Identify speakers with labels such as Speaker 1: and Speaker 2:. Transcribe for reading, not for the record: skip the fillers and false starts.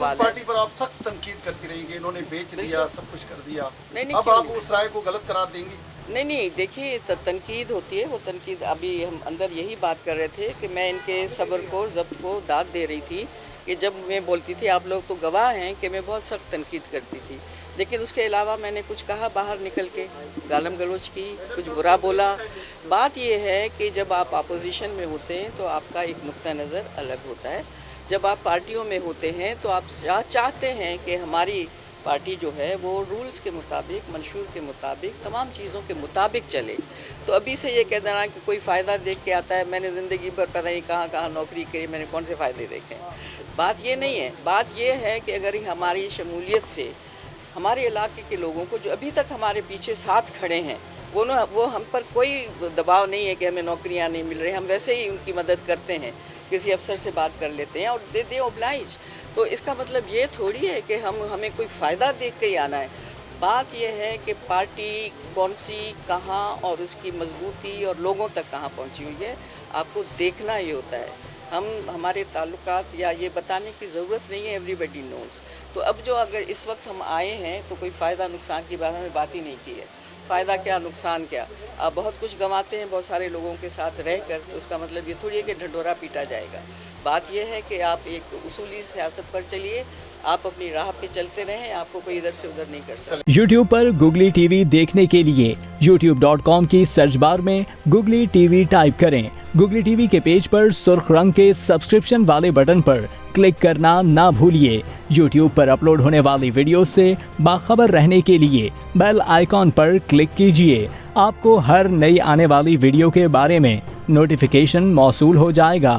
Speaker 1: सवाल है।
Speaker 2: पार्टी पर आप सख्त तनकीद करती रहेंगे, इन्होंने बेच दिया, सब कुछ कर दिया,
Speaker 1: नहीं,
Speaker 2: अब
Speaker 1: क्यों
Speaker 2: आप
Speaker 1: नहीं?
Speaker 2: उस राय को गलत करार देंगी?
Speaker 1: नहीं, देखिए तनकीद होती है, वो तनकीद अभी हम अंदर यही बात कर रहे थे कि मैं इनके सब्र को, ज़ब्त को दाद दे रही थी कि जब मैं बोलती थी, आप लोग तो गवाह हैं कि मैं बहुत सख्त तनकीद करती थी, लेकिन उसके अलावा मैंने कुछ कहा बाहर निकल के, गालम गलोच की, कुछ बुरा बोला। बात ये है कि जब आप अपोजिशन में होते हैं तो आपका एक नुक्ता नज़र अलग होता है, जब आप पार्टियों में होते हैं तो आप चाहते हैं कि हमारी पार्टी जो है वो रूल्स के मुताबिक, मंशूर के मुताबिक, तमाम चीज़ों के मुताबिक चले। तो अभी से ये कह देना कि कोई फ़ायदा देख के आता है, मैंने ज़िंदगी भर पता नहीं कहाँ कहाँ नौकरी करी, मैंने कौन से फ़ायदे देखे हैं, बात ये नहीं है। बात ये है कि अगर हमारी शमूलियत से हमारे इलाके के लोगों को जो अभी तक हमारे पीछे साथ खड़े हैं, वो हम पर कोई दबाव नहीं है कि हमें नौकरियां नहीं मिल रही, हम वैसे ही उनकी मदद करते हैं, किसी अफसर से बात कर लेते हैं और दे ओब्लाइज। तो इसका मतलब ये थोड़ी है कि हमें कोई फ़ायदा देख के ही आना है। बात यह है कि पार्टी कौन सी, कहाँ और उसकी मजबूती और लोगों तक कहाँ पहुँची हुई है, आपको देखना ही होता है। हमारे ताल्लुकात या ये बताने की ज़रूरत नहीं है, एवरीबडी नोज़। तो अब जो अगर इस वक्त हम आए हैं तो कोई फ़ायदा नुकसान की बारे में बात ही नहीं की है। फ़ायदा क्या, नुकसान क्या, आप बहुत कुछ गंवाते हैं बहुत सारे लोगों के साथ रहकर, तो उसका मतलब ये थोड़ी है कि ढंढोरा पीटा जाएगा। बात यह है कि आप एक उसूली सियासत पर चलिए, आप अपनी राह पे चलते रहें, आपको कोई इधर से उधर नहीं कर सकता।
Speaker 3: YouTube पर Googly TV देखने के लिए youtube.com की सर्च बार में Googly TV टाइप करें। Googly TV के पेज पर सुर्ख रंग के सब्सक्रिप्शन वाले बटन पर क्लिक करना ना भूलिए। YouTube पर अपलोड होने वाली वीडियो से बाखबर रहने के लिए बेल आइकॉन पर क्लिक कीजिए। आपको हर नई आने वाली वीडियो के बारे में नोटिफिकेशन मौसूल हो जाएगा।